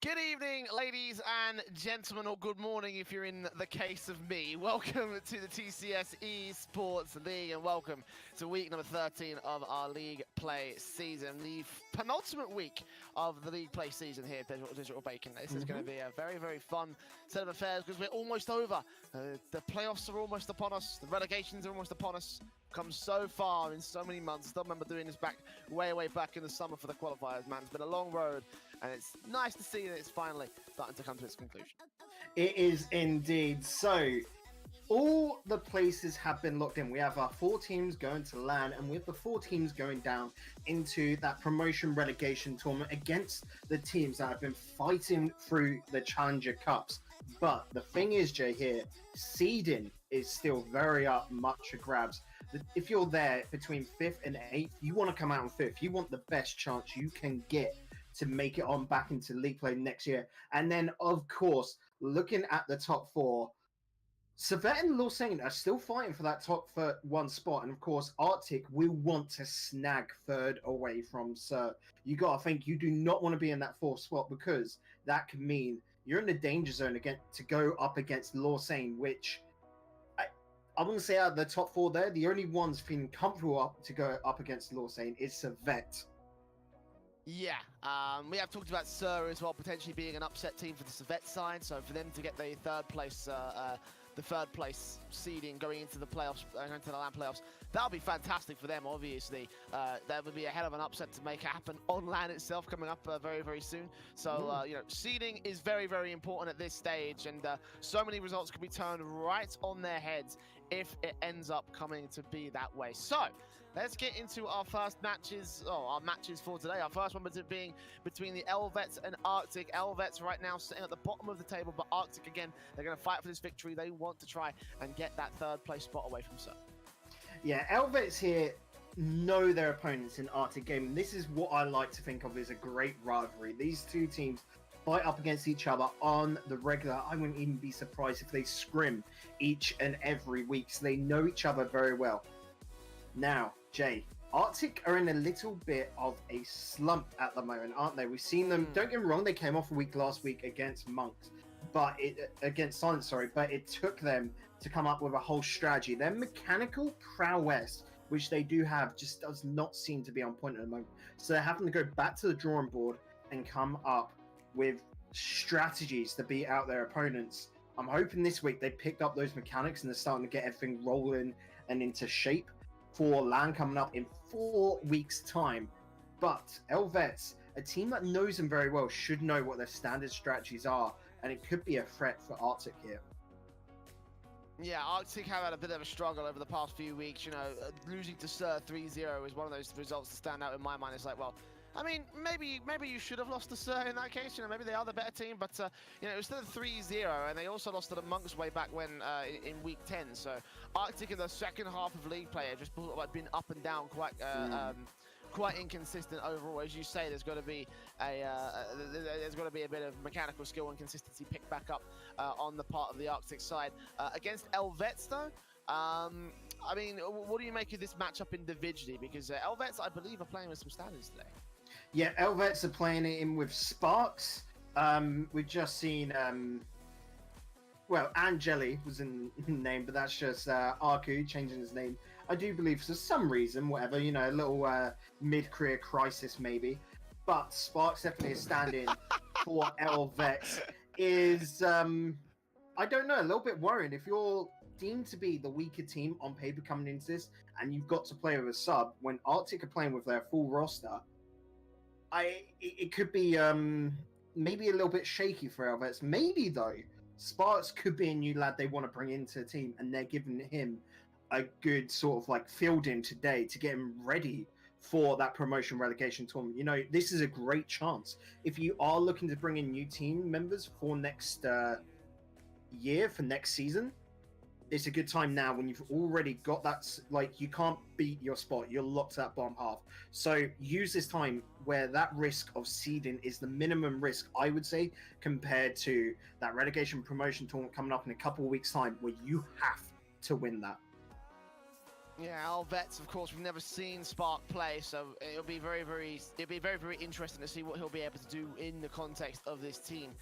Good evening, ladies and gentlemen, or good morning if you're in the case of me. Welcome to the TCS eSports League, and welcome to week number 13 of our League Play season, the penultimate week of the League Play season here at Digital Bacon. This is going to be a very, very fun set of affairs because we're almost over. The playoffs are almost upon us. The relegations are almost upon us. Come so far in so many months. Still remember doing this back way back in the summer for the qualifiers, man. It's been a long road, and it's nice to see that it's finally starting to come to its conclusion. It is indeed. So, all the places have been locked in. We have our 4 teams going to LAN, and we have the 4 teams going down into that promotion relegation tournament against the teams that have been fighting through the Challenger Cups. But the thing is, Jay, here, seeding is still very much a grabs. If you're there between 5th and 8th, you want to come out on 5th. You want the best chance you can get to make it on back into League Play next year. And then, of course, looking at the top 4, Servette and Lausanne are still fighting for that top 1 spot. And, of course, Arctic will want to snag 3rd away from Sir. You got to think you do not want to be in that 4th spot, because that could mean you're in the danger zone again to go up against Lausanne, which I wouldn't say out of the top 4 there, the only ones feeling comfortable to go up against Lausanne is Servette. Yeah, we have talked about Sir as well, potentially being an upset team for the Servette side. So for them to get the third place seeding going into the playoffs, going into the LAN playoffs, that'll be fantastic for them. Obviously, that would be a hell of an upset to make happen on LAN itself coming up very soon. So you know, seeding is very important at this stage, and so many results could be turned right on their heads if it ends up coming to be that way. So let's get into our first matches, our matches for today. Our first one being between the E-LVETS and Arctic. E-LVETS right now sitting at the bottom of the table, but Arctic, again, they're going to fight for this victory. They want to try and get that 3rd place spot away from Sir. Yeah, E-LVETS here know their opponents in Arcticgaming. This is what I like to think of as a great rivalry. These 2 teams fight up against each other on the regular. I wouldn't even be surprised if they scrim each and every week, so they know each other very well. Now, Jay, Arctic are in a little bit of a slump at the moment, aren't they? We've seen them, don't get me wrong, they came off a week last week against Monks, but against Silence, but it took them to come up with a whole strategy. Their mechanical prowess, which they do have, just does not seem to be on point at the moment. So they're having to go back to the drawing board and come up with strategies to beat out their opponents. I'm hoping this week they picked up those mechanics and they're starting to get everything rolling and into shape for LAN coming up in 4 weeks' time. But E-LVETS, a team that knows them very well, should know what their standard strategies are, and it could be a threat for Arctic here. Yeah, Arctic have had a bit of a struggle over the past few weeks. You know, losing to Sir 3-0 is one of those results that stand out in my mind. It's like, well, I mean, maybe you should have lost to Sir in that case. You know, maybe they are the better team, but you know, it was still 3-0, and they also lost to the Monks way back when in week 10. So Arctic in the second half of League Play have just been up and down quite inconsistent overall. As you say, there's got to be a bit of mechanical skill and consistency picked back up on the part of the Arctic side against E-LVETS though. I mean, what do you make of this matchup individually? Because E-LVETS, I believe, are playing with some standards today. Yeah, E-LVETS are playing it in with Sparks. We've just seen, well, Angeli was in the name, but that's just Arku changing his name. I do believe for some reason, whatever, you know, a little mid-career crisis maybe. But Sparks definitely is standing for E-LVETS. Is, I don't know, a little bit worried. If you're deemed to be the weaker team on paper coming into this, and you've got to play with a sub, when Arctic are playing with their full roster, it could be maybe a little bit shaky for E-LVETS. Maybe, though, Sparks could be a new lad they want to bring into the team, and they're giving him a good sort of like field-in today to get him ready for that promotion relegation tournament. You know, this is a great chance. If you are looking to bring in new team members for next year, for next season, it's a good time now when you've already got that, like, you can't beat your spot, you're locked to that bottom half. So use this time where that risk of seeding is the minimum risk, I would say, compared to that relegation promotion tournament coming up in a couple of weeks' time where you have to win that. Yeah, E-LVETS, of course, we've never seen Spark play, so it'll be very interesting to see what he'll be able to do in the context of this team.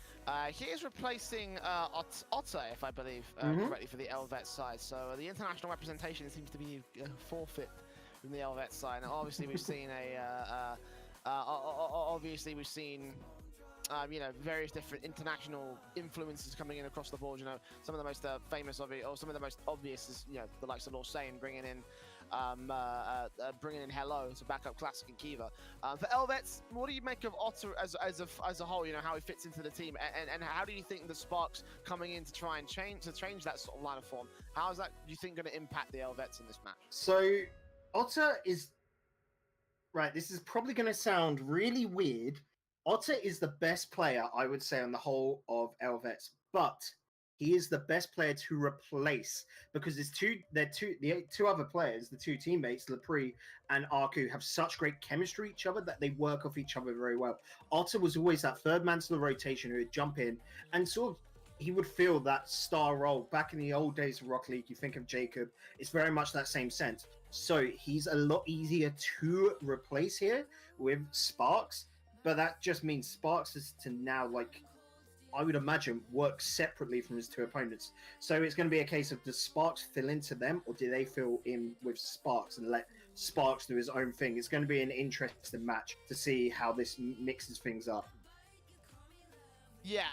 He is replacing Otter, if I believe correctly, for the E-LVETS side. So the international representation seems to be forfeit from the E-LVETS side. Now, obviously, we've seen you know, various different international influences coming in across the board. You know, some of the most famous of it, or some of the most obvious is, you know, the likes of Lorsain bringing in Hello to back up Classic and Kiva. For E-LVETS, what do you make of Otter as a whole? You know, how he fits into the team, and how do you think the Sparks coming in to try and change that sort of line of form? How is that, do you think, going to impact the E-LVETS in this match? So Otter is right. This is probably going to sound really weird. Otter is the best player, I would say, on the whole of E-LVETS, but he is the best player to replace because the two other players, the two teammates, Lepre and Arku, have such great chemistry with each other that they work off each other very well. Otter was always that third man to the rotation who would jump in and sort of he would fill that star role. Back in the old days of Rocket League, you think of Jacob, it's very much that same sense. So he's a lot easier to replace here with Sparks, but that just means Sparks is to now, like, I would imagine, work separately from his two opponents. So it's going to be a case of, does Sparks fill into them, or do they fill in with Sparks and let Sparks do his own thing? It's going to be an interesting match to see how this mixes things up. Yeah,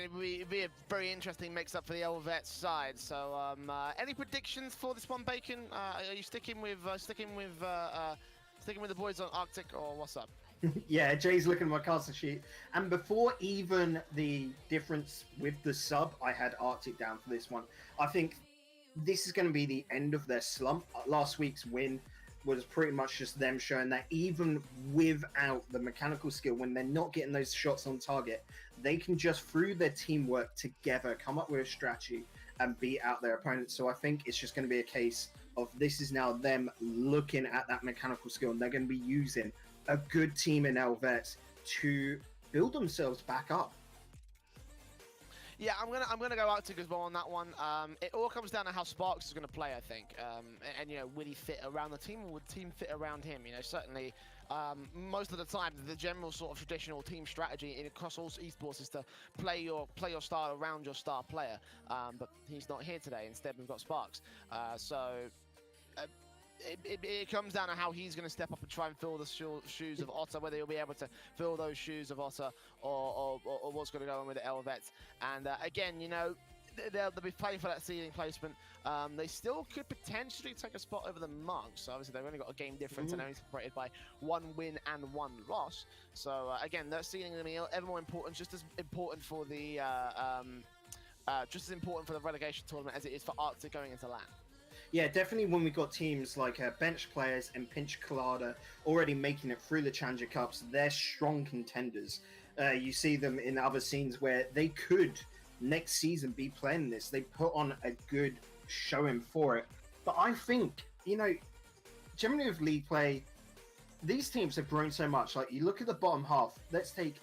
and it'd be a very interesting mix-up for the E-LVETS side. So, any predictions for this one, Bacon? Are you sticking with the boys on Arctic, or what's up? Yeah, Jay's looking at my castle sheet, and before even the difference with the sub, I had Arctic down for this one. I think this is going to be the end of their slump. Last week's win was pretty much just them showing that even without the mechanical skill, when they're not getting those shots on target, they can just, through their teamwork together, come up with a strategy and beat out their opponents. So I think it's just going to be a case of this is now them looking at that mechanical skill, and they're going to be using a good team in E-LVETS to build themselves back up. Yeah, I'm gonna go Arctic as well on that one. It all comes down to how Sparks is gonna play, I think. And you know, will he fit around the team, or would the team fit around him? You know, certainly, most of the time, the general sort of traditional team strategy across all esports is to play your style around your star player. But he's not here today. Instead, we've got Sparks. It comes down to how he's going to step up and try and fill the shoes of Otter, whether he'll be able to fill those shoes of Otter, or what's going to go on with the E-LVETS. And again, you know, they'll be playing for that ceiling placement. They still could potentially take a spot over the Monks. So obviously, they've only got a game difference and only separated by 1 win and 1 loss. So again, that ceiling is going to be ever more important, just as important for the relegation tournament as it is for Arctic going into LAN. Yeah, definitely when we got teams like bench players and Pinch Colada already making it through the Challenger Cups, they're strong contenders. You see them in other scenes where they could next season be playing this. They put on a good showing for it. But I think, you know, generally with league play, these teams have grown so much. Like, you look at the bottom half, let's take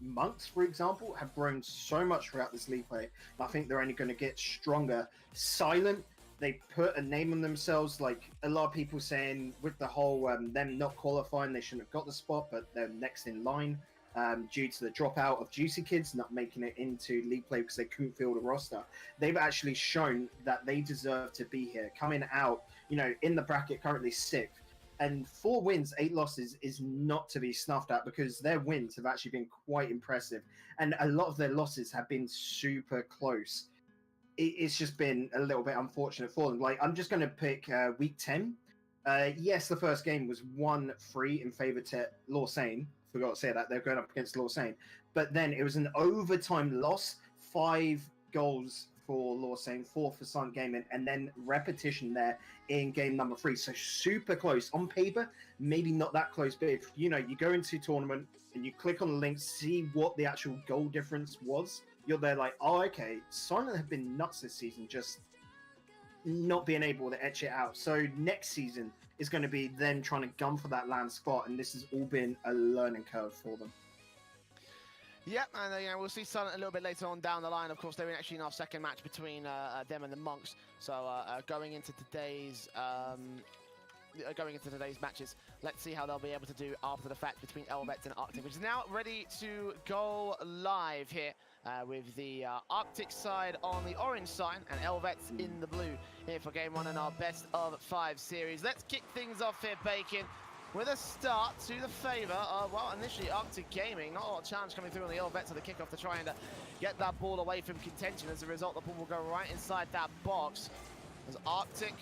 Monks, for example, have grown so much throughout this league play. I think they're only going to get stronger. Silent, they put a name on themselves. Like, a lot of people saying with the whole them not qualifying, they shouldn't have got the spot, but they're next in line due to the dropout of Juicy Kids not making it into league play because they couldn't fill the roster. They've actually shown that they deserve to be here. Coming out, you know, in the bracket currently 6th, and 4 wins, 8 losses is not to be snuffed at because their wins have actually been quite impressive, and a lot of their losses have been super close. It's just been a little bit unfortunate for them. Like, I'm just going to pick week 10. Yes, the first game was 1-3 in favor to Lorsain. Forgot to say that. They're going up against Lorsain. But then it was an overtime loss, 5 goals for Lorsain, 4 for Silent Gaming, and then repetition there in game number 3. So super close. On paper, maybe not that close, but if, you know, you go into tournament and you click on the link, see what the actual goal difference was, you're there like, oh, okay, Silent have been nuts this season, just not being able to etch it out. So next season is going to be them trying to gun for that land spot, and this has all been a learning curve for them. Yep, and we'll see Silent a little bit later on down the line. Of course, they're actually in our second match between them and the Monks. So going into today's matches, let's see how they'll be able to do after the fact between E-LVETS and Arctic, which is now ready to go live here with the Arctic side on the orange side and E-LVETS in the blue here for game one in our best of 5 series. Let's kick things off here, Bacon, with a start to the favour of, well, initially Arcticgaming. Not a lot of challenge coming through on the E-LVETS to the kickoff to try and get that ball away from contention. As a result, the ball will go right inside that box as Arctic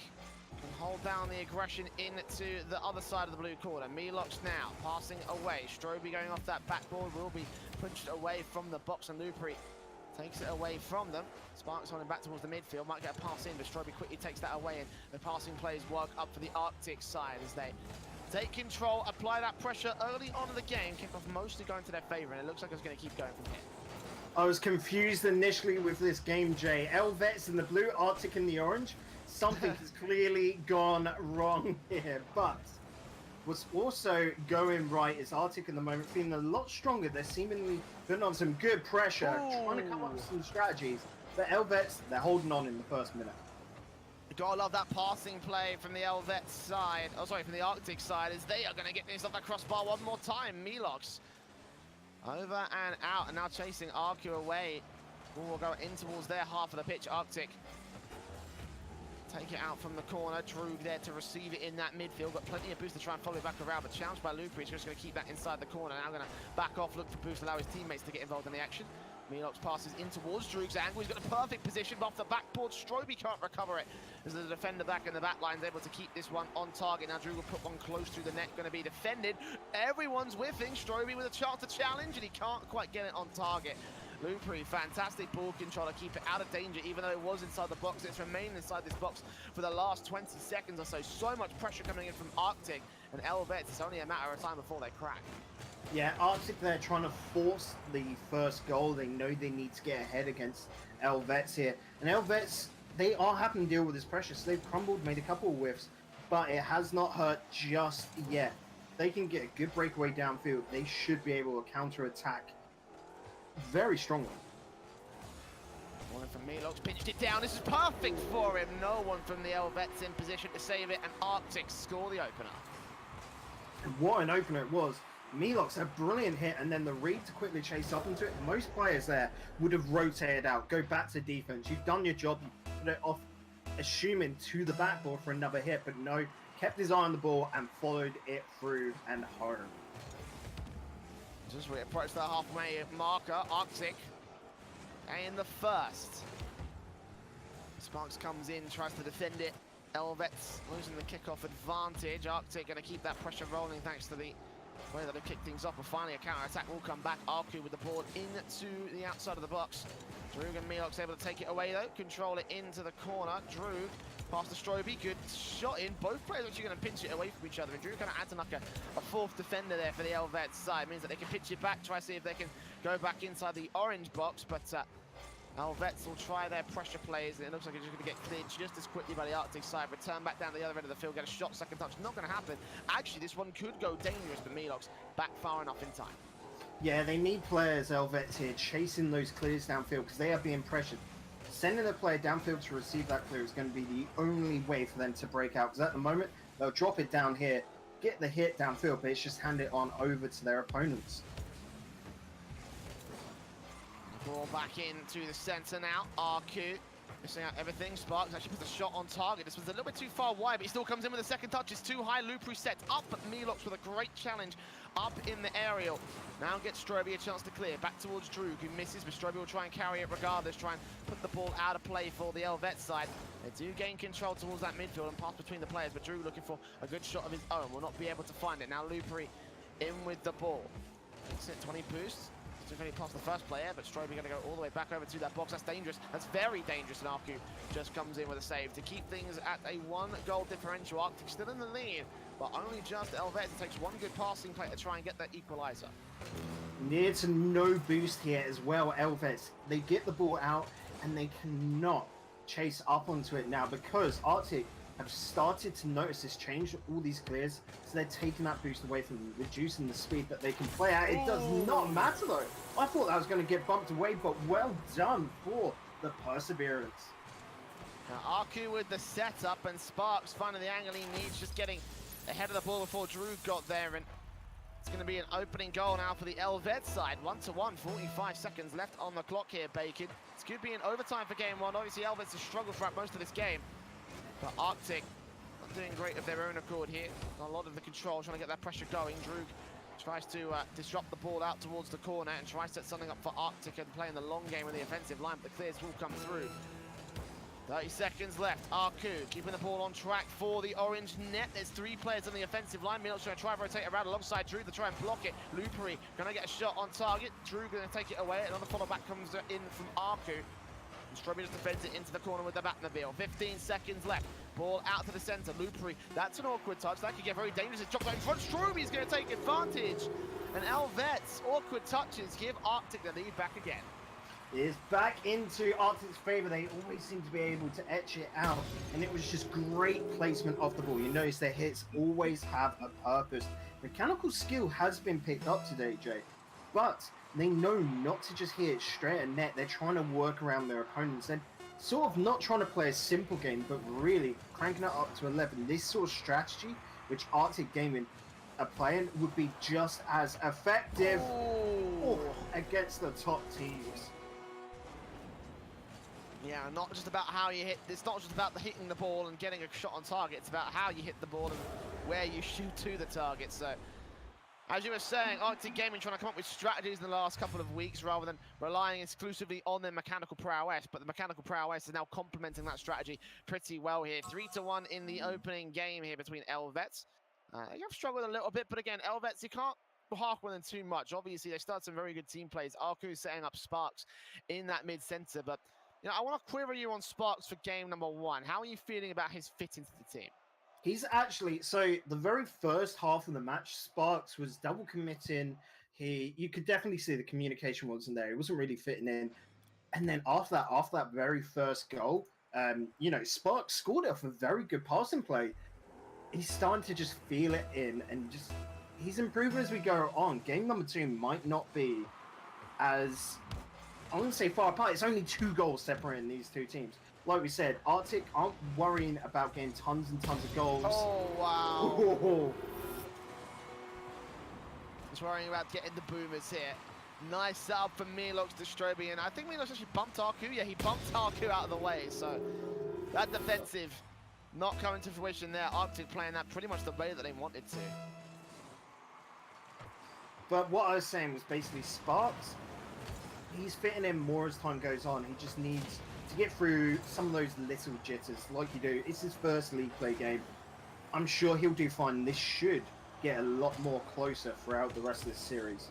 can hold down the aggression into the other side of the blue corner. Melox now passing away. Stroby going off that backboard will be punched away from the box, and Lupri takes it away from them. Sparks on him back towards the midfield, might get a pass in, but Stroby quickly takes that away, and the passing plays work up for the Arctic side as they take control, apply that pressure early on in the game. Kickoff mostly going to their favour, and it looks like it's going to keep going from here. I was confused initially with this game, Jay. E-LVETS in the blue, Arctic in the orange. Something has clearly gone wrong here, but what's also going right is Arctic at the moment feeling a lot stronger. They're seemingly putting on some good pressure, trying to come up with some strategies. But E-LVETS, they're holding on in the first minute. Gotta love that passing play from the E-LVETS side. Oh, sorry, from the Arctic side, as they are going to get this off that crossbar one more time. Melox over and out, and now chasing Arcu away. Ball will go in towards their half of the pitch. Arctic take it out from the corner. Droog there to receive it in that midfield. Got plenty of boost to try and follow it back around, but challenged by Lupri. He's just going to keep that inside the corner. Now going to back off, look for boost, allow his teammates to get involved in the action. Melox passes in towards Droog's angle. He's got a perfect position, but off the backboard, Stroby can't recover it. As the defender back in the back line is able to keep this one on target. Now Droog will put one close to the net, going to be defended. Everyone's whiffing. Stroby with a chance to challenge, and he can't quite get it on target. Lupri, fantastic ball control to keep it out of danger, even though it was inside the box. It's remained inside this box for the last 20 seconds or so. So much pressure coming in from Arctic and E-LVETS. It's only a matter of time before they crack. Yeah, Arctic, they're trying to force the first goal. They know they need to get ahead against E-LVETS here. And E-LVETS, they are having to deal with this pressure. So they've crumbled, made a couple of whiffs, but it has not hurt just yet. They can get a good breakaway downfield. They should be able to counter-attack very strongly. One from Melox, pinched it down. This is perfect for him. No one from the E-LVETS in position to save it, and Arctic score the opener. And what an opener it was. Melox, a brilliant hit, and then the read to quickly chase up into it. Most players there would have rotated out, go back to defense. You've done your job, you put it off, assuming to the backboard for another hit, but no, kept his eye on the ball and followed it through and home. Just we approach the halfway marker, Arctic in the first. Sparks comes in, tries to defend it. E-LVETS losing the kickoff advantage. Arctic going to keep that pressure rolling thanks to the way that they kick things off, but finally a counter-attack will come back. Arcu with the ball into the outside of the box. Droog and Melox able to take it away though, control it into the corner. Droog past the Stroby, good shot in. Both players actually going to pinch it away from each other, and Droog kind of adds in like a fourth defender there for the E-LVETS side. Means that they can pitch it back, try to see if they can go back inside the orange box, but E-LVETS will try their pressure plays, and it looks like it's just going to get cleared just as quickly by the Arctic side. Return back down the other end of the field, get a shot, second touch. Not going to happen. Actually, this one could go dangerous, but Melox back far enough in time. Yeah, they need players, E-LVETS here, chasing those clears downfield because they are being pressured. Sending a player downfield to receive that clear is going to be the only way for them to break out, because at the moment, they'll drop it down here, get the hit downfield, but it's just hand it on over to their opponents. Ball back into the centre now. Arcu missing out everything. Sparks actually puts a shot on target. This was a little bit too far wide, but he still comes in with a second touch. It's too high. Lupri sets up, but Melox with a great challenge up in the aerial. Now gets Stroby a chance to clear. Back towards Droog, who misses, but Stroby will try and carry it regardless, try and put the ball out of play for the E-LVETS side. They do gain control towards that midfield and pass between the players, but Droog looking for a good shot of his own will not be able to find it. Now Lupri in with the ball. Takes it 20 boosts. Still going past the first player, but Stroby going to go all the way back over to that box. That's dangerous. That's very dangerous, and Arcu just comes in with a save to keep things at a 1-goal differential. Arctic still in the lead, but only just E-LVETS. It takes one good passing play to try and get that equalizer. Near to no boost here as well, E-LVETS. They get the ball out, and they cannot chase up onto it now because Arctic, have started to notice this change, all these clears, so they're taking that boost away from them, reducing the speed that they can play at. It does not matter though. I thought that was going to get bumped away, but well done for the perseverance. Now, Arku with the setup, and Sparks finding the angle he needs, just getting ahead of the ball before Drew got there, and it's going to be an opening goal now for the E-LVETS side. 1-1, 45 seconds left on the clock here, Bacon. This could be an overtime for game one. Obviously, E-LVETS have struggled throughout most of this game, but Arctic not doing great of their own accord here. A lot of the control, trying to get that pressure going. Drew tries to disrupt the ball out towards the corner and tries to set something up for Arctic and playing the long game with the offensive line, but the clears will come through. 30 seconds left. Arku keeping the ball on track for the orange net. There's 3 players on the offensive line. Milok's going to try and rotate around alongside Drew to try and block it. Lupery going to get a shot on target. Drew going to take it away. Another follow back comes in from Arku. Strobby just defends it into the corner with the Batmobile. 15 seconds left. Ball out to the center. Lupery, that's an awkward touch. That could get very dangerous. It drops out in front. Strobby's going to take advantage. And E-LVETS awkward touches give Arctic the lead back again. Is back into Arctic's favor. They always seem to be able to etch it out, and it was just great placement of the ball. You notice their hits always have a purpose. Mechanical skill has been picked up today, Jay, but they know not to just hit it straight at net. They're trying to work around their opponents and sort of not trying to play a simple game, but really cranking it up to 11. This sort of strategy, which Arcticgaming are playing, would be just as effective against the top teams. Yeah, not just about how you hit. It's not just about the hitting the ball and getting a shot on target. It's about how you hit the ball and where you shoot to the target. So, as you were saying, Arcticgaming trying to come up with strategies in the last couple of weeks rather than relying exclusively on their mechanical prowess. But the mechanical prowess is now complementing that strategy pretty well here. 3-1 in the opening game here between E-LVETS. They have struggled a little bit, but again, E-LVETS, you can't hark on them too much. Obviously, they started some very good team plays. Arku setting up Sparks in that mid-center, but you know, I want to query you on Sparks for game number 1. How are you feeling about his fit into the team? He's actually, so the very first half of the match, Sparks was double committing. You could definitely see the communication wasn't there. He wasn't really fitting in. And then after that very first goal, you know, Sparks scored it off a very good passing play. He's starting to just feel it in, and just he's improving as we go on. Game number 2 might not be as, I wouldn't say far apart. It's only 2 goals separating these 2 teams. Like we said, Arctic aren't worrying about getting tons and tons of goals. Oh, wow. Oh. Just worrying about getting the boomers here. Nice setup for Milox to Stroby, and I think Milox actually bumped Arku. Yeah, he bumped Arku out of the way, so that defensive not coming to fruition there. Arctic playing that pretty much the way that they wanted to. But what I was saying was basically Sparks, he's fitting in more as time goes on. He just needs to get through some of those little jitters like you do. It's his first league play game. I'm sure he'll do fine. This should get a lot more closer throughout the rest of this series.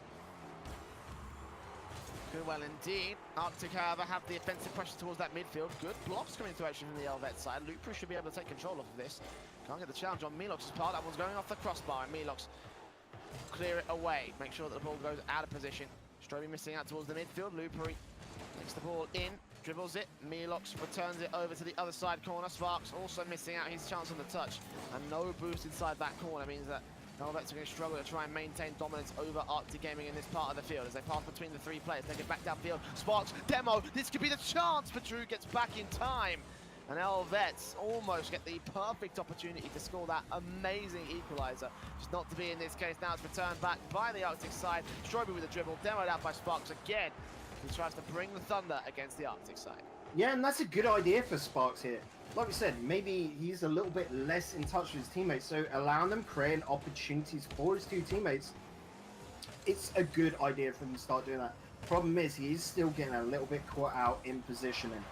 Good, well indeed. Arctic, however, have the offensive pressure towards that midfield. Good blocks coming into action from the E-LVETS side. Luper should be able to take control of this. Can't get the challenge on Milox's part. That one's going off the crossbar, and Milox clear it away. Make sure that the ball goes out of position. Stroby missing out towards the midfield. Lupery takes the ball in, dribbles it. Milox returns it over to the other side corner. Sparks also missing out his chance on the touch. And no boost inside that corner means that E-LVETS are going to struggle to try and maintain dominance over Arcticgaming in this part of the field as they pass between the 3 players. They get back downfield. Sparks, demo. This could be the chance, but Drew gets back in time. And E-LVETS almost get the perfect opportunity to score that amazing equalizer. Just not to be in this case. Now it's returned back by the Arctic side. Stroby with a dribble, demoed out by Sparks again. He tries to bring the thunder against the Arctic side. Yeah, and that's a good idea for Sparks here. Like we said, maybe he's a little bit less in touch with his teammates, so allowing them creating opportunities for his 2 teammates, it's a good idea for them to start doing that. Problem is, he is still getting a little bit caught out in positioning.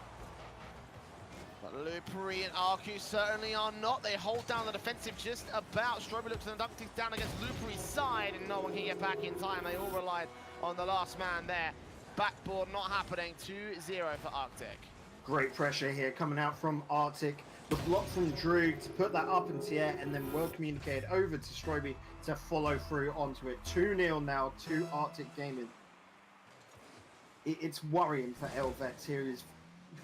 But Lupery and Arku certainly are not. They hold down the defensive just about. Stroby looks and ducks down against Lupery's side, and no one can get back in time. They all relied on the last man there. Backboard not happening. 2-0 for Arctic. Great pressure here coming out from Arctic. The block from Drew to put that up into the air, and then well communicated over to Stroby to follow through onto it. 2-0 now to Arcticgaming. It's worrying for E-LVETS here. Is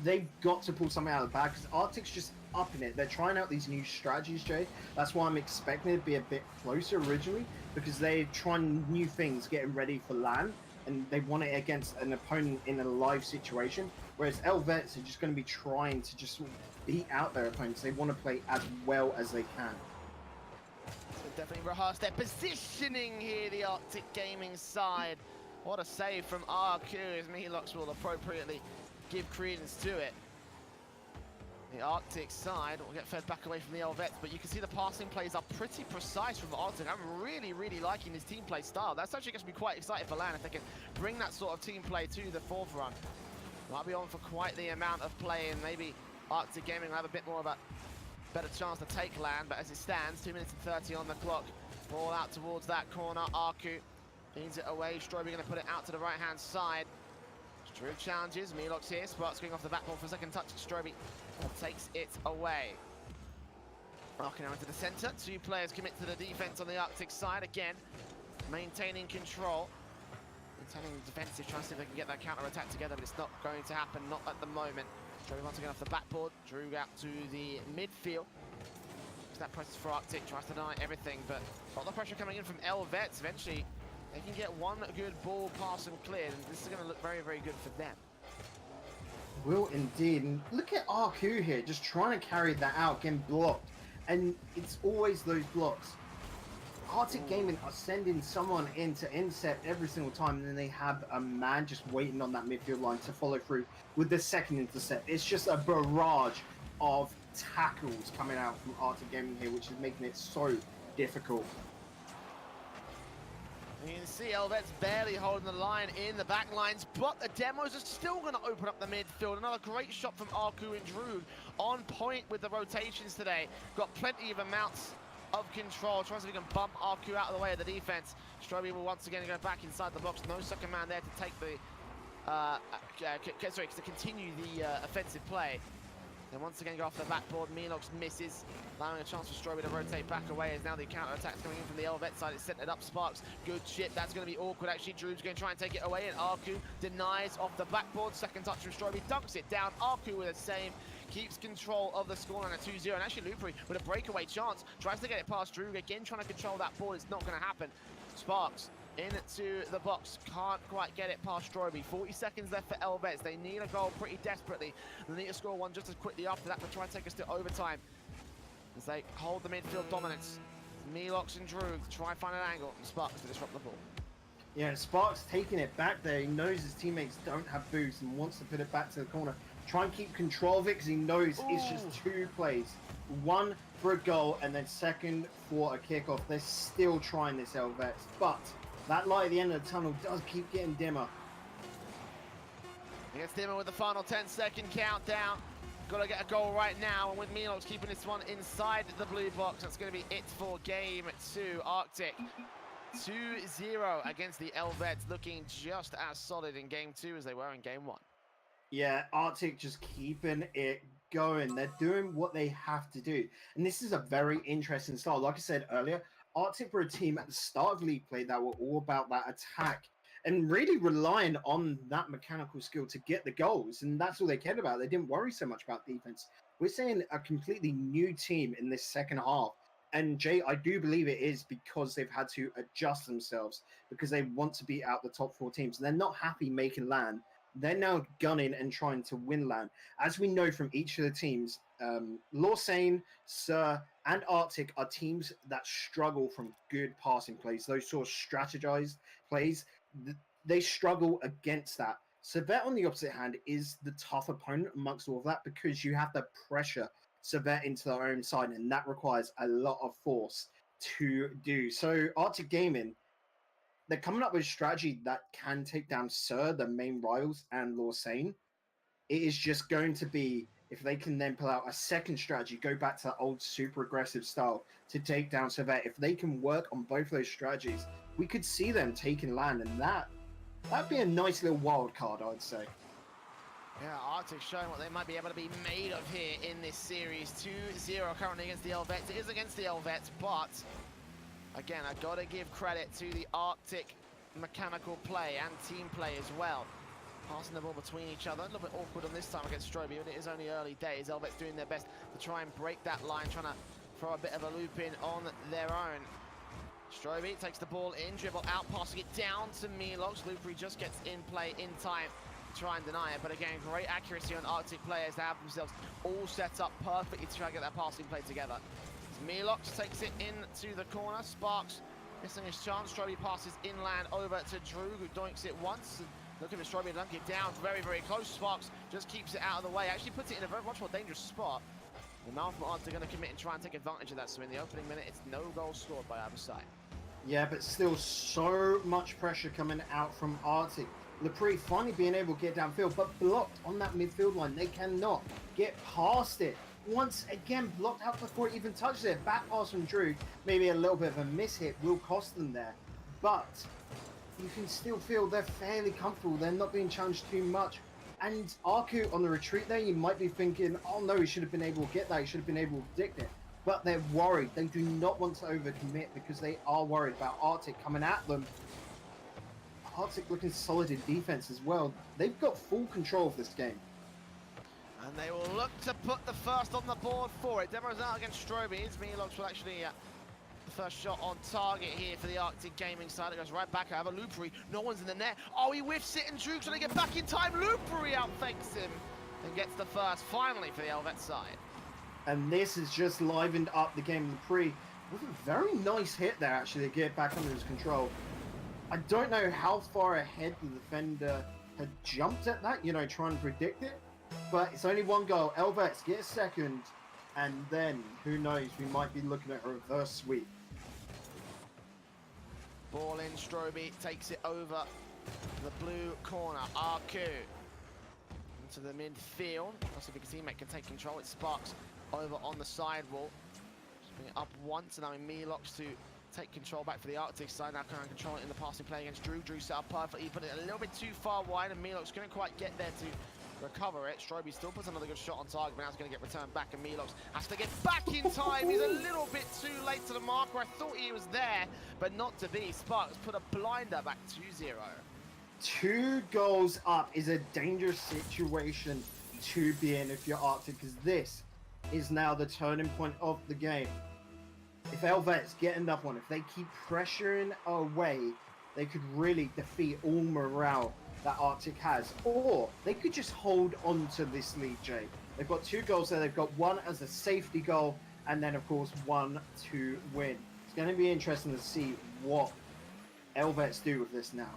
they've got to pull something out of the bag because Arctic's just upping it. They're trying out these new strategies, Jay. That's why I'm expecting it to be a bit closer originally, because they're trying new things, getting ready for LAN, and they want it against an opponent in a live situation. Whereas E-LVETS are just going to be trying to just beat out their opponents. They want to play as well as they can. So definitely rehearse their positioning here, the Arcticgaming side. What a save from RQ as Melox will appropriately give credence to it. The Arctic side will get fed back away from the E-LVETS, but you can see the passing plays are pretty precise from Arctic. I'm really, really liking this team play style. That's actually going to be quite exciting for LAN if they can bring that sort of team play to the forefront. Might be on for quite the amount of play, and maybe Arcticgaming will have a bit more of a better chance to take LAN, but as it stands, 2 minutes and 30 on the clock. Ball out towards that corner. Arku leans it away. Strobe going to put it out to the right-hand side. Strobe challenges. Melox here. Sparks going off the backboard for a second touch. Strobe takes it away. Arku now into the center. 2 players commit to the defense on the Arctic side. Again, maintaining control. Maintaining the defensive, trying to see if they can get that counter-attack together, but it's not going to happen, not at the moment. Strobe once again off the backboard. Drew out to the midfield. That process for Arctic, tries to deny everything, but a lot of pressure coming in from E-LVETS. Eventually, they can get one good ball pass and cleared, and this is going to look very, very good for them. Will indeed. And look at RQ here, just trying to carry that out, getting blocked. And it's always those blocks. Arcticgaming are sending someone in to intercept every single time, and then they have a man just waiting on that midfield line to follow through with the second intercept. It's just a barrage of tackles coming out from Arcticgaming here, which is making it so difficult. You can see E-LVETS barely holding the line in the back lines, but the demos are still going to open up the midfield. Another great shot from Arku and Drew, on point with the rotations today. Got plenty of amounts of control, tries to see if he can bump Arku out of the way of the defense. Strobe will once again go back inside the box. No second man there to take the, to continue the offensive play. Then once again go off the backboard. Melox misses, allowing a chance for Strobe to rotate back away as now the counter-attack's coming in from the E-LVETS side. It's centered up. Sparks, good chip. That's going to be awkward actually. Drew's going to try and take it away, and Arku denies off the backboard. Second touch from Strobe, dunks it down. Arku with a save, keeps control of the scoreline at 2-0. And actually Lupri with a breakaway chance, tries to get it past Drew. Again, trying to control that ball. It's not going to happen. Sparks into the box, can't quite get it past Strobe. 40 seconds left for E-LVETS. They need a goal pretty desperately. They need to score one just as quickly after that to try and take us to overtime as they hold the midfield dominance. Melox and Drew to try and find an angle, and Sparks to disrupt the ball. Yeah, Sparks taking it back there. He knows his teammates don't have boost and wants to put it back to the corner. Try and keep control of it because he knows it's just 2 plays. 1 for a goal and then 2nd for a kickoff. They're still trying this E-LVETS, but that light at the end of the tunnel does keep getting dimmer. It gets dimmer with the final 10-second countdown. Got to get a goal right now, and with Melox keeping this one inside the blue box, that's going to be it for game 2. Arctic 2-0 against the E-LVETS, looking just as solid in game 2 as they were in game 1. Yeah, Arctic just keeping it going. They're doing what they have to do. And this is a very interesting style. Like I said earlier, Arctic were a team at the start of league play that were all about that attack and really relying on that mechanical skill to get the goals. And that's all they cared about. They didn't worry so much about defense. We're seeing a completely new team in this second half. And Jay, I do believe it is because they've had to adjust themselves because they want to beat out the top 4 teams. They're not happy making LAN. They're now gunning and trying to win LAN. As we know from each of the teams, Lausanne, Sir, and Arctic are teams that struggle from good passing plays. Those sort of strategized plays, they struggle against that. Servette, on the opposite hand, is the tough opponent amongst all of that because you have to pressure Servette into their own side, and that requires a lot of force to do. So Arcticgaming, they're coming up with a strategy that can take down Sir, the main rivals, and Lausanne. It is just going to be, if they can then pull out a second strategy, go back to that old super aggressive style to take down Servette. If they can work on both of those strategies, we could see them taking LAN, and that'd be a nice little wild card, I'd say. Yeah, Arctic showing what they might be able to be made of here in this series. 2-0 currently against the E-LVETS. It is against the E-LVETS, but again, I've got to give credit to the Arctic mechanical play and team play as well. Passing the ball between each other. A little bit awkward on this time against Stroby, but it is only early days. E-LVETS doing their best to try and break that line, trying to throw a bit of a loop in on their own. Stroby takes the ball in, dribble out, passing it down to Milox. Lupri just gets in play in time to try and deny it. But again, great accuracy on Arctic players to have themselves all set up perfectly to try and get that passing play together. Milox takes it into the corner. Sparks missing his chance. Stroby passes inland over to Drew, who doinks it once. Looking for Stroby to dunk it down very, very close. Sparks just keeps it out of the way. Actually puts it in a very much more dangerous spot. The now from Arctic are going to commit and try and take advantage of that. So in the opening minute, it's no goal scored by either side. Yeah, but still so much pressure coming out from Arctic. Lepre finally being able to get downfield, but blocked on that midfield line. They cannot get past it. Once again, blocked out before it even touches it. Back pass from Drew, maybe a little bit of a miss hit will cost them there. But you can still feel they're fairly comfortable. They're not being challenged too much. And Arku on the retreat there, you might be thinking, oh no, he should have been able to get that. He should have been able to predict it. But they're worried. They do not want to overcommit because they are worried about Arctic coming at them. Arctic looking solid in defense as well. They've got full control of this game. And they will look to put the first on the board for it. Demo's out against Stroby. Milox will actually the first shot on target here for the Arcticgaming side. It goes right back over Lupri. No one's in the net. Oh, he whiffs it and Drew trying to get back in time. Lupri outfakes him and gets the first finally for the E-LVETS side. And this has just livened up the game. Lupri with a very nice hit there actually to get back under his control. I don't know how far ahead the defender had jumped at that, you know, trying to predict it. But it's only one goal. E-LVETS get a second, and then, who knows, we might be looking at a reverse sweep. Ball in, Stroby takes it over the blue corner. Arku into the midfield. Let's see if his teammate can take control. It Sparks over on the sidewall. Just bring it up once, and now in Milox to take control back for the Arctic side. Now can control it in the passing play against Drew. Drew set up perfectly, put it a little bit too far wide, and Milox couldn't quite get there to recover it. Stroby still puts another good shot on target, but now it's going to get returned back, and Milox has to get back in time. He's a little bit too late to the marker. I thought he was there, but not to be. Sparks put a blinder back 2-0. 2 goals up is a dangerous situation to be in if you're Arctic, because this is now the turning point of the game. If E-LVETS get enough one, if they keep pressuring away, they could really defeat all morale that Arctic has, or they could just hold on to this lead, Jay. They've got 2 goals there. They've got one as a safety goal, and then of course one to win. It's going to be interesting to see what E-LVETS do with this now.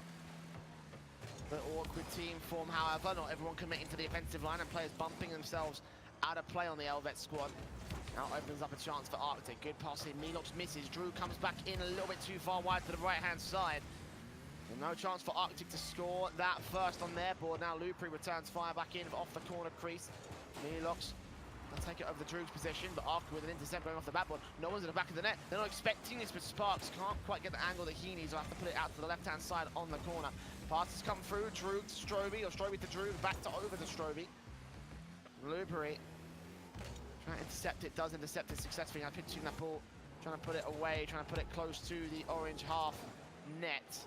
The awkward team form, however, not everyone committing to the offensive line, and players bumping themselves out of play on the E-LVETS squad. Now opens up a chance for Arctic. Good pass in. Milox misses. Drew comes back in a little bit too far wide to the right-hand side. And no chance for Arctic to score that first on their board. Now Lupri returns fire back in off the corner crease. Milox can take it over the Drew's position, but Arctic with an intercept going off the backboard. No one's in the back of the net. They're not expecting this, but Sparks can't quite get the angle that he needs. He'll have to put it out to the left-hand side on the corner. Passes come through. Drew to Stroby, or Stroby to Drew. Back to over to Stroby. Lupri trying to intercept it. Does intercept it successfully. Now pitching that ball, trying to put it away, trying to put it close to the orange half net.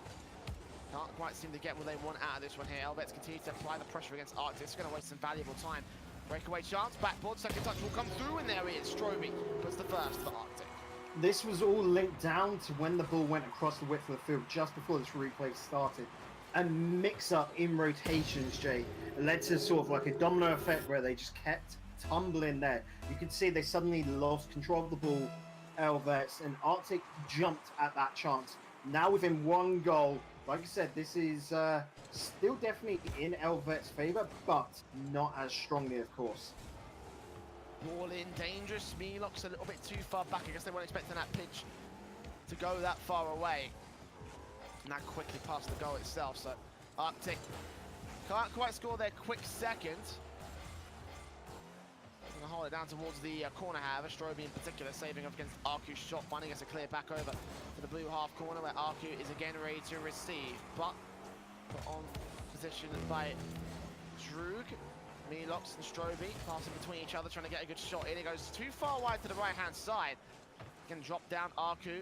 Can't quite seem to get what they want out of this one here. E-LVETS continue to apply the pressure against Arctic. It's going to waste some valuable time. Breakaway chance, backboard, second touch will come through, and there he is. Stroby puts the first for Arctic. This was all linked down to when the ball went across the width of the field just before this replay started. A mix-up in rotations, Jay, led to sort of like a domino effect where they just kept tumbling there. You could see they suddenly lost control of the ball, E-LVETS, and Arctic jumped at that chance. Now within 1 goal, like I said, this is still definitely in E-LVETS' favour, but not as strongly, of course. Ball in, dangerous. Milox a little bit too far back. I guess they weren't expecting that pitch to go that far away. Now quickly past the goal itself, so Arctic can't quite score their quick second. Gonna hold it down towards the corner, however. Stroby in particular saving up against Arku's shot, finding us a clear back over to the blue half corner where Arku is again ready to receive, but put on position by Droog. Milox and Stroby passing between each other, trying to get a good shot in. It goes too far wide to the right-hand side. Can drop down Arku.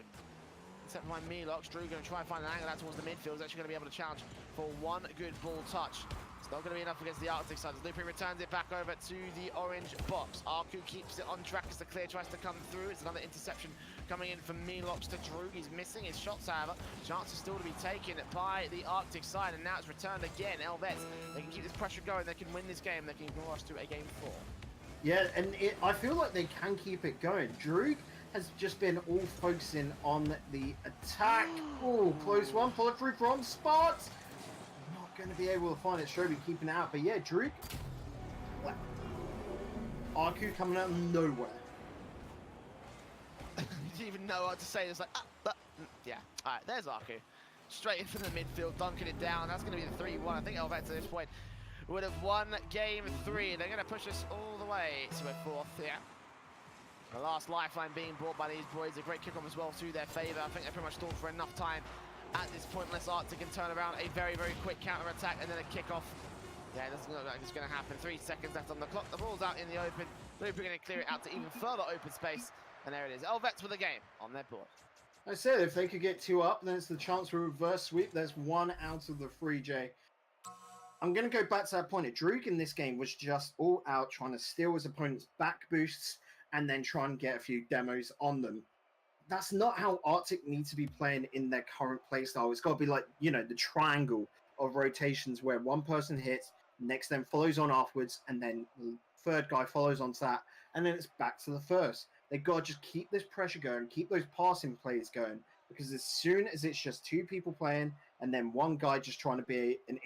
Except by Milox. Drew going to try and find an angle out towards the midfield. He's actually going to be able to challenge for 1 good ball touch. It's not going to be enough against the Arctic side. As Lupi returns it back over to the orange box. Arku keeps it on track as the clear tries to come through. It's another interception coming in from Melox to Droog. He's missing his shots, however. Chances still to be taken by the Arctic side, and now it's returned again. E-LVETS, they can keep this pressure going. They can win this game. They can go us to a game 4. Yeah, and I feel like they can keep it going. Droog has just been all focusing on the attack. Oh, close one. Pull it through from Sparks. Not going to be able to find it. Stroby keeping it out. But yeah, Droog. Arku coming out of nowhere. You didn't even know what to say. It's like, yeah. All right, there's Arku. Straight into the midfield, dunking it down. That's going to be the 3-1. I think E-LVETS at this point would have won game 3. They're going to push us all the way to a 4th, yeah. The last lifeline being brought by these boys. A great kick-off as well to their favour. I think they pretty much stalled for enough time at this point, unless Arctic can turn around a very, very quick counter-attack and then a kick-off. Yeah, it doesn't look like it's going to happen. 3 seconds left on the clock. The ball's out in the open. Lupi going to clear it out to even further open space. And there it is. E-LVETS with the game on their board. I said if they could get 2 up, then it's the chance for a reverse sweep. There's 1 out of the 3, Jay. I'm going to go back to that point. Droog in this game was just all out trying to steal his opponent's back boosts and then try and get a few demos on them. That's not how Arctic needs to be playing in their current playstyle. It's got to be like, you know, the triangle of rotations where one person hits, next then follows on afterwards, and then the third guy follows on to that, and then it's back to the first. They've got to just keep this pressure going, keep those passing plays going, because as soon as it's just 2 people playing and then one guy just trying to be an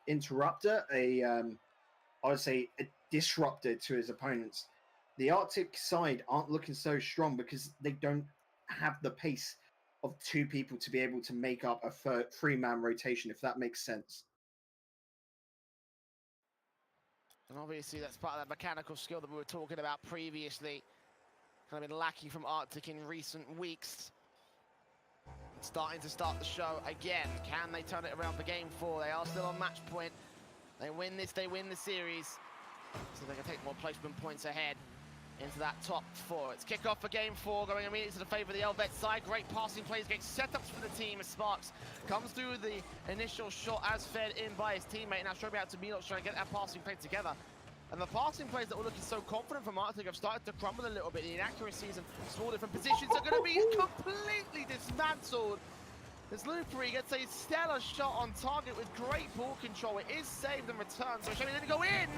interrupter, I would say a disruptor to his opponents, the Arctic side aren't looking so strong because they don't have the pace of 2 people to be able to make up a 3-man rotation, if that makes sense. And obviously that's part of that mechanical skill that we were talking about previously. Kind of been lacking from Arctic in recent weeks. Starting to start the show again. Can they turn it around for game 4? They are still on match point. They win this, they win the series. So they can take more placement points ahead into that top 4. It's kickoff for game 4, going immediately to the favour of the E-LVETS side. Great passing plays, great setups for the team as Sparks comes through the initial shot as fed in by his teammate. Now Stroby out to Melox trying to get that passing play together. And the passing plays that were looking so confident from Arctic have started to crumble a little bit. The inaccuracies and small different positions are going to be completely dismantled. As Lupi gets a stellar shot on target with great ball control. It is saved and returned, so Shami didn't go in.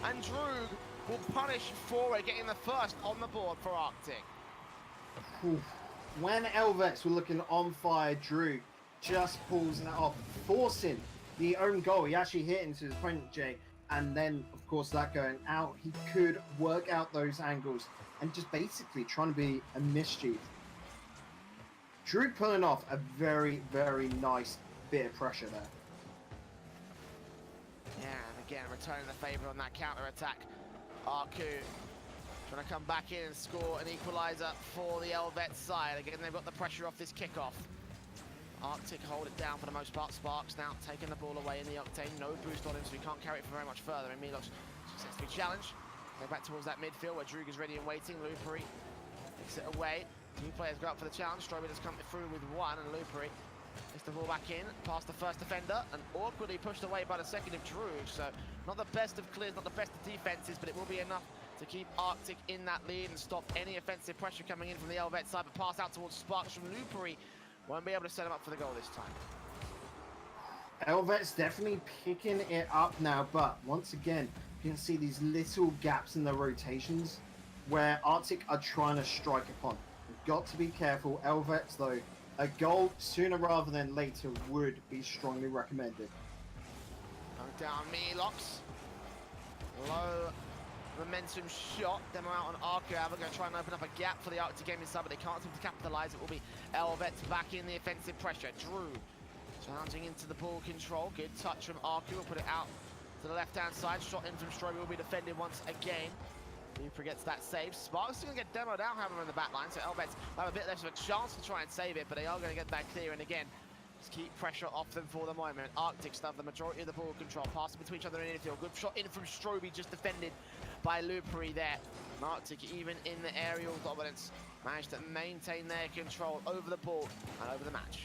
And Droog will punish for it, getting the first on the board for Arctic. When E-LVETS were looking on fire, Droog just pulls that off, forcing the own goal. He actually hit into his opponent, Jay. And then, of course, that going out, he could work out those angles and just basically trying to be a mischief. Droog pulling off a very, very nice bit of pressure there. Yeah, and again, returning the favour on that counter-attack. Arku trying to come back in and score an equaliser for the E-LVETS side. Again, they've got the pressure off this kickoff. Arctic hold it down for the most part. Sparks now taking the ball away in the Octane. No boost on him, so he can't carry it for very much further. And Melox successfully challenged. Go back towards that midfield where Droog is ready and waiting. Lupi takes it away. 2 players go up for the challenge. Stroby has come through with 1, and Lupi gets the ball back in, past the first defender, and awkwardly pushed away by the second of Droog. So not the best of clears, not the best of defenses, but it will be enough to keep Arctic in that lead and stop any offensive pressure coming in from the E-LVETS side. But pass out towards Sparks from Lupi. Won't be able to set him up for the goal this time. E-LVETS definitely picking it up now, but once again, you can see these little gaps in the rotations where Arctic are trying to strike upon. You've got to be careful. E-LVETS, though, a goal sooner rather than later would be strongly recommended. Down Melox. Low momentum shot. Demo out on Arku. They're going to try and open up a gap for the Arcticgaming side, but they can't seem to capitalise. It will be E-LVETS back in the offensive pressure. Droog challenging into the ball control. Good touch from Arku. Will put it out to the left-hand side. Shot in from Stroby will be defended once again. Lupi gets that save. Sparks is going to get demoed out, however, in the back line, so E-LVETS have a bit less of a chance to try and save it, but they are going to get that clear, and again, just keep pressure off them for the moment. Arctic still have the majority of the ball control, passing between each other in the infield. Good shot in from Stroby, just defended by Lupi there. And Arctic, even in the aerial dominance, managed to maintain their control over the ball and over the match.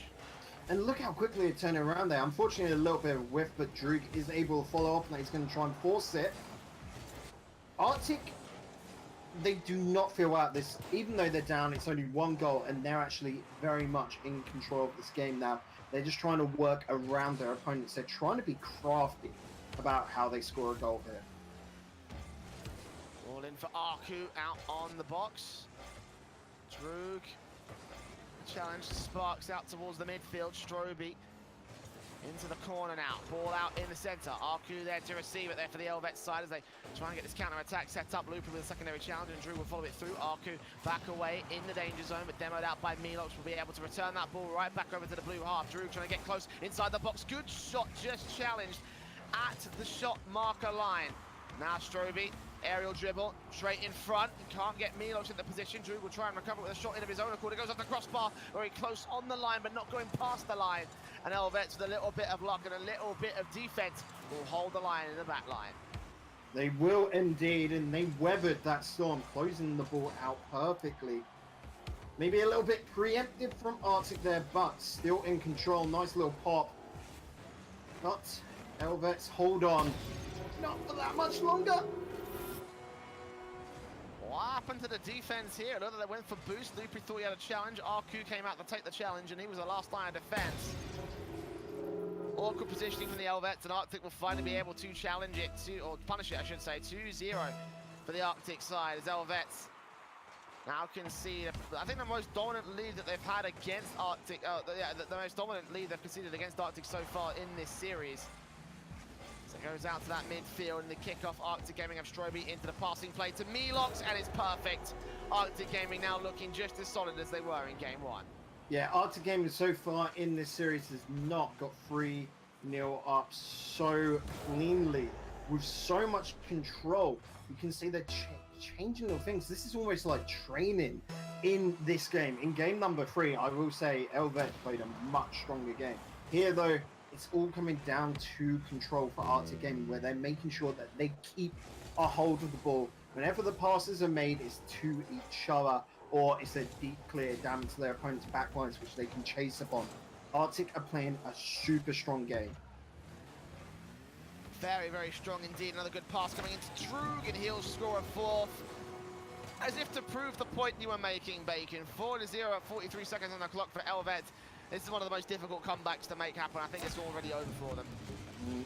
And look how quickly it turned around there. Unfortunately, a little bit of whiff, but Droog is able to follow up, and he's going to try and force it. Arctic, they do not feel out this. Even though they're down, it's only 1 goal, and they're actually very much in control of this game now. They're just trying to work around their opponents. They're trying to be crafty about how they score a goal here. All in for Arku out on the box. Droog. Challenge Sparks out towards the midfield. Stroby into the corner now. Ball out in the centre. Arku there to receive it there for the E-LVETS side as they try and get this counter-attack set up. Looper with a secondary challenge, and Drew will follow it through. Arku back away in the danger zone, but demoed out by Milox will be able to return that ball right back over to the blue half. Drew trying to get close inside the box. Good shot, just challenged at the shot marker line. Now Stroby, aerial dribble, straight in front. He can't get Milox in the position. Drew will try and recover with a shot in of his own accord. It goes off the crossbar, very close on the line, but not going past the line. And E-LVETS with a little bit of luck and a little bit of defense will hold the line in the back line. They will indeed, and they weathered that storm, closing the ball out perfectly. Maybe a little bit preemptive from Arctic there, but still in control. Nice little pop. But E-LVETS hold on. Not for that much longer. What happened to the defense here? Another that went for boost. Loopy thought he had a challenge. Arku came out to take the challenge, and he was the last line of defense. Awkward positioning from the E-LVETS, and Arctic will finally be able to challenge it to, or punish it, I should say. 2-0 for the Arctic side as E-LVETS now concede, I think the most dominant lead that they've had against Arctic, the most dominant lead they've conceded against Arctic so far in this series. So it goes out to that midfield, and the kickoff, Arcticgaming have Stroby into the passing play to Milox, and it's perfect. Arcticgaming now looking just as solid as they were in game 1. Yeah, Arcticgaming so far in this series has not got 3-0 up so cleanly, with so much control. You can see they're changing little things. This is almost like training in this game. In game number 3, I will say E-LVETS played a much stronger game. Here, though, it's all coming down to control for Arcticgaming, where they're making sure that they keep a hold of the ball. Whenever the passes are made, it's to each other, or it's a deep clear down to their opponent's backlines, which they can chase upon. Arctic are playing a super strong game. Very, very strong indeed. Another good pass coming into Droog, and he'll score a 4th. As if to prove the point you were making, Bacon. 4-0 at 43 seconds on the clock for E-LVETS. This is one of the most difficult comebacks to make happen. I think it's already over for them.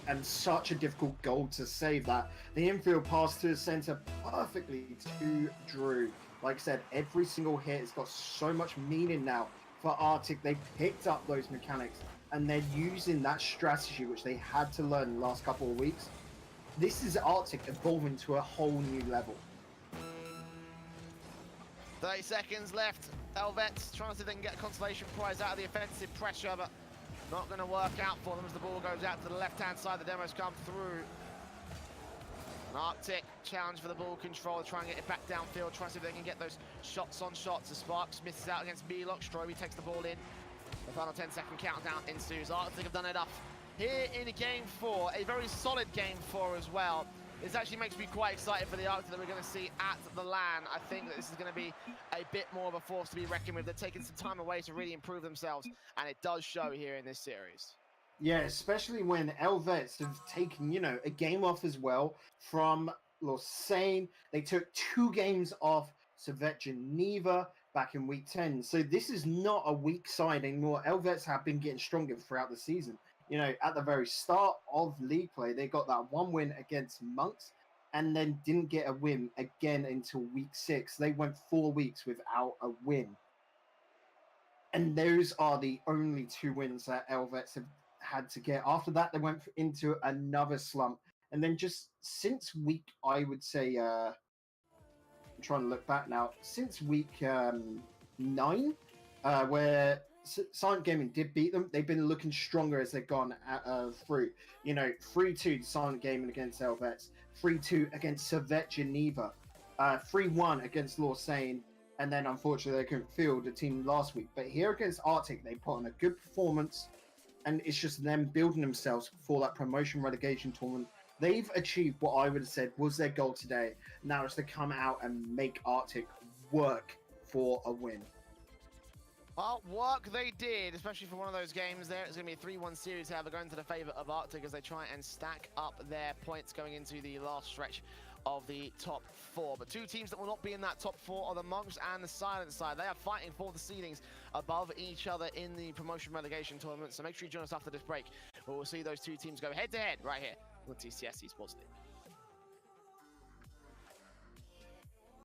And such a difficult goal to save that. The infield pass to the centre perfectly to Drew. Like I said, every single hit has got so much meaning now for Arctic. They picked up those mechanics, and they're using that strategy which they had to learn in the last couple of weeks. This is Arctic evolving to a whole new level. 30 seconds left. E-LVETS trying to see if they can get a consolation prize out of the offensive pressure, but not going to work out for them as the ball goes out to the left-hand side. The demos come through. An Arctic challenge for the ball control, try and get it back downfield, try and see if they can get those shots on shots. As Sparks misses out against Milox, Stroby takes the ball in. The final 10-second countdown ensues. Arctic have done enough here in game 4, a very solid game 4 as well. This actually makes me quite excited for the Arctic that we're going to see at the LAN. I think that this is going to be a bit more of a force to be reckoned with. They're taking some time away to really improve themselves, and it does show here in this series. Yeah, especially when E-LVETS have taken, you know, a game off as well from Lausanne. They took 2 games off Servette Geneva back in week 10. So this is not a weak side anymore. E-LVETS have been getting stronger throughout the season. You know, at the very start of league play, they got that 1 win against Monks and then didn't get a win again until week 6. They went 4 weeks without a win. And those are the only 2 wins that E-LVETS have had to get. After that, they went into another slump. And then just since week, I would say, I'm trying to look back now, since week 9, where Silent Gaming did beat them, they've been looking stronger as they've gone through. You know, 3-2 Silent Gaming against E-LVETS, 3-2 against Servette Geneva, 3-1 against Lausanne, and then unfortunately they couldn't field the team last week. But here against Arctic, they put on a good performance, and it's just them building themselves for that promotion relegation tournament. They've achieved what I would have said was their goal today. Now it's to come out and make Arctic work for a win. Well, work they did, especially for one of those games there. It's going to be a 3-1 series, however, going to the favor of Arctic as they try and stack up their points going into the last stretch of the top 4. But two teams that will not be in that top 4 are the Monks and the Silent side. They are fighting for the seedings above each other in the promotion relegation tournament. So make sure you join us after this break, where we'll see those two teams go head-to-head right here on the TCS eSports League.